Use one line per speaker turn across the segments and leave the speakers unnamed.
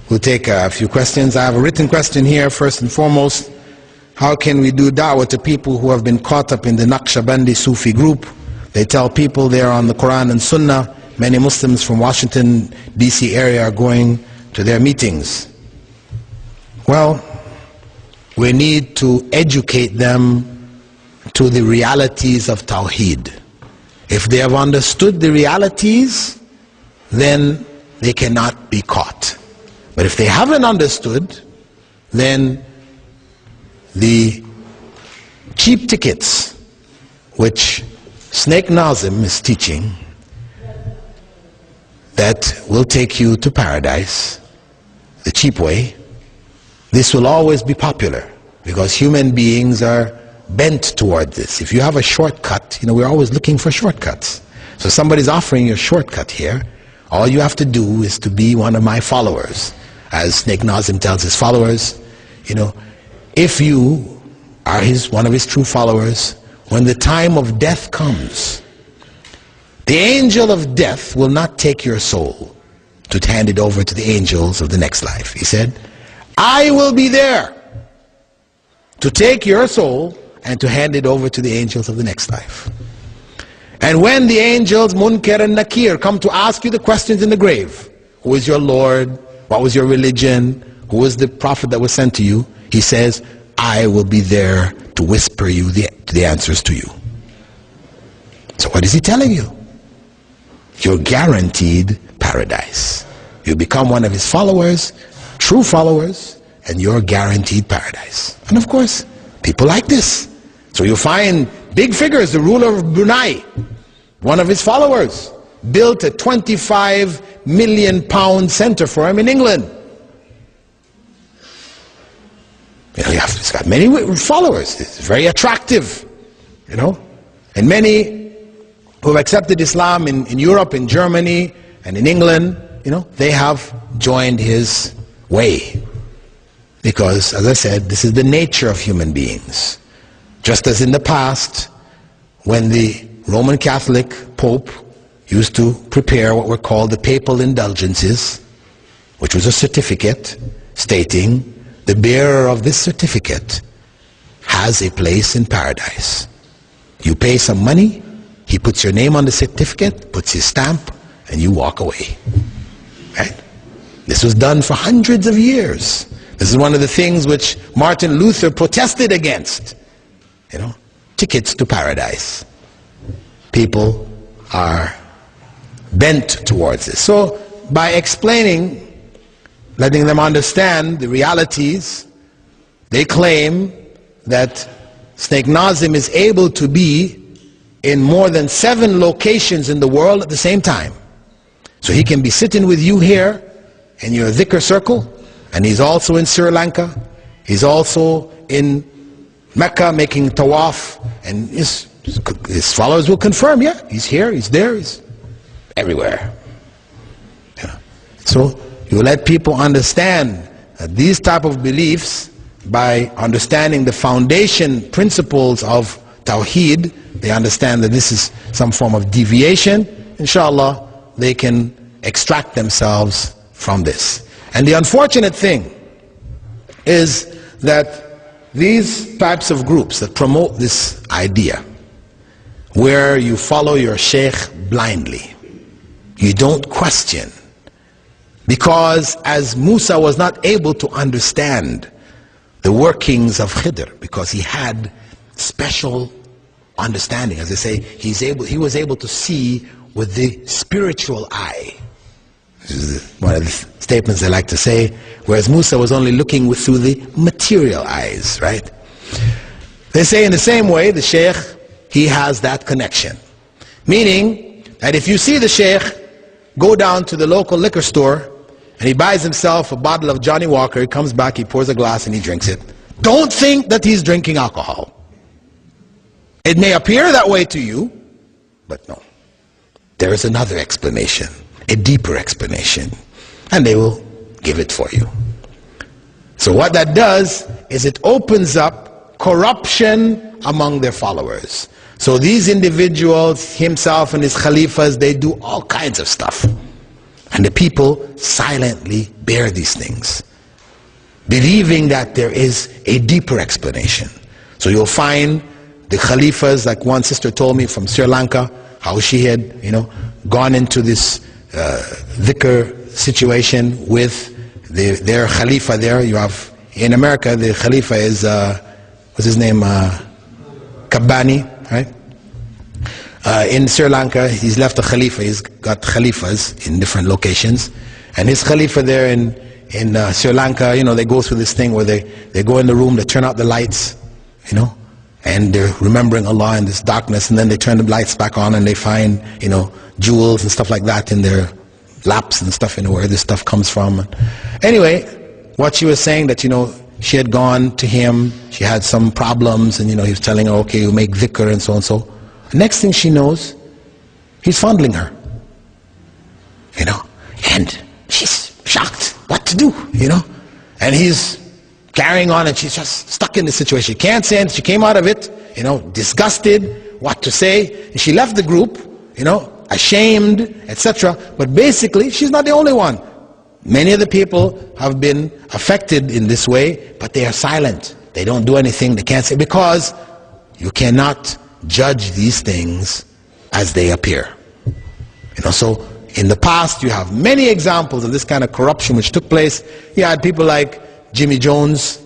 We'll take a few questions. I have a written question here. First and foremost, how can we do da'wah to people who have been caught up in the Naqshbandi Sufi group? They tell people they're on the Quran and Sunnah. Many Muslims from Washington, D.C. area are going to their meetings. Well, we need to educate them to the realities of Tawheed. If they have understood the realities, then they cannot be caught. But if they haven't understood, then the cheap tickets which Snake Nazim is teaching that will take you to paradise, the cheap way, this will always be popular because human beings are bent toward this. If you have a shortcut, we're always looking for shortcuts. So somebody's offering you a shortcut here. All you have to do is to be one of my followers. As Snake Nazim tells his followers, if you are one of his true followers, when the time of death comes, the angel of death will not take your soul to hand it over to the angels of the next life. He said, I will be there to take your soul and to hand it over to the angels of the next life. And when the angels, Munkar and Nakir, come to ask you the questions in the grave, who is your Lord? What was your religion? Who was the prophet that was sent to you? He says, I will be there to whisper you the answers to you. So what is he telling you? You're guaranteed paradise. You become one of his followers, true followers, and you're guaranteed paradise. And of course, people like this. So you find big figures, the ruler of Brunei, one of his followers, built a £25 million center for him in England. He's got many followers. It's very attractive, And many who have accepted Islam in Europe, in Germany, and in England, they have joined his way. Because, as I said, this is the nature of human beings. Just as in the past, when the Roman Catholic Pope used to prepare what were called the papal indulgences, which was a certificate stating the bearer of this certificate has a place in paradise. You pay some money, he puts your name on the certificate, puts his stamp, and you walk away. Right? This was done for hundreds of years. This is one of the things which Martin Luther protested against. Tickets to paradise. People are bent towards this. So by explaining, letting them understand the realities, they claim that Snake Nazim is able to be in more than 7 locations in the world at the same time. So he can be sitting with you here in your dhikr circle, and he's also in Sri Lanka, he's also in Mecca making tawaf, and his followers will confirm, yeah, he's here, he's there, he's everywhere. So you let people understand that these type of beliefs, by understanding the foundation principles of Tawheed, they understand that this is some form of deviation. Inshallah, they can extract themselves from this. And the unfortunate thing is that these types of groups that promote this idea, where you follow your sheikh blindly, you don't question, because as Musa was not able to understand the workings of Khidr, because he had special understanding, as they say, he was able to see with the spiritual eye. This is one of the statements they like to say, whereas Musa was only looking through the material eyes, right? They say in the same way, the sheikh, he has that connection. Meaning that if you see the sheikh go down to the local liquor store and he buys himself a bottle of Johnny Walker, he comes back, he pours a glass and he drinks it, don't think that he's drinking alcohol. It may appear that way to you, but no. There is another explanation, a deeper explanation, and they will give it for you. So what that does is it opens up corruption among their followers. So these individuals, himself and his khalifas, they do all kinds of stuff. And the people silently bear these things, believing that there is a deeper explanation. So you'll find the Khalifas, like one sister told me from Sri Lanka, how she had, gone into this dhikr situation with their Khalifa there. You have, in America, the Khalifa is, what's his name, Kabbani, right? In Sri Lanka, he's left a Khalifa. He's got Khalifas in different locations. And his Khalifa there in Sri Lanka, they go through this thing where they go in the room, they turn out the lights, and they're remembering Allah in this darkness, and then they turn the lights back on and they find, jewels and stuff like that in their laps and stuff, where this stuff comes from. Anyway, what she was saying that, she had gone to him, she had some problems, and he was telling her, okay, you make dhikr and so and so. Next thing she knows, he's fondling her, and she's shocked what to do, and he's carrying on, and she's just stuck in this situation. She can't say anything. She came out of it, disgusted, what to say, and she left the group, ashamed, etc. But basically, she's not the only one. Many of the people have been affected in this way, but they are silent. They don't do anything. They can't say, because you cannot judge these things as they appear. So in the past, you have many examples of this kind of corruption which took place. You had people like Jimmy Jones,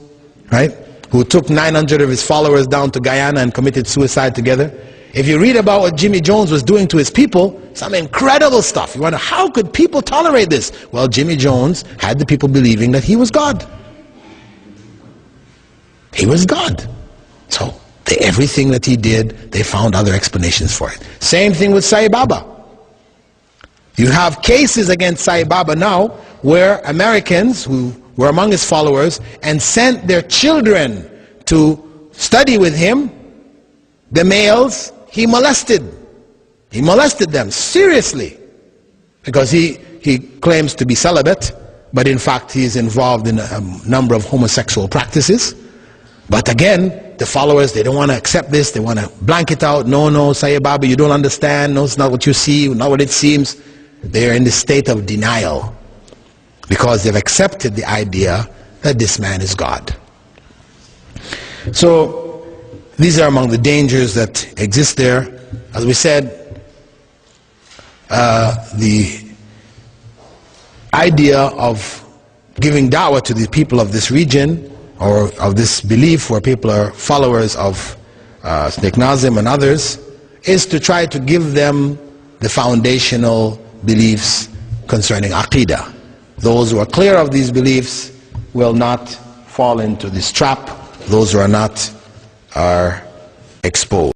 right, who took 900 of his followers down to Guyana and committed suicide together. If you read about what Jimmy Jones was doing to his people, some incredible stuff. You wonder, how could people tolerate this? Well, Jimmy Jones had the people believing that he was God. He was God. So everything that he did, they found other explanations for it. Same thing with Sai Baba. You have cases against Sai Baba now where Americans who were among his followers and sent their children to study with him, the males, he molested them seriously, because he claims to be celibate, but in fact he is involved in a number of homosexual practices. But again, the followers, they don't want to accept this. They want to blank it out. No, Sai Baba, you don't understand. No, it's not what you see, not what it seems. They are in the state of denial because they've accepted the idea that this man is God. So these are among the dangers that exist there. As we said, the idea of giving da'wah to the people of this region, or of this belief where people are followers of Sheikh Nazim and others, is to try to give them the foundational beliefs concerning Aqidah. Those who are clear of these beliefs will not fall into this trap. Those who are not are exposed.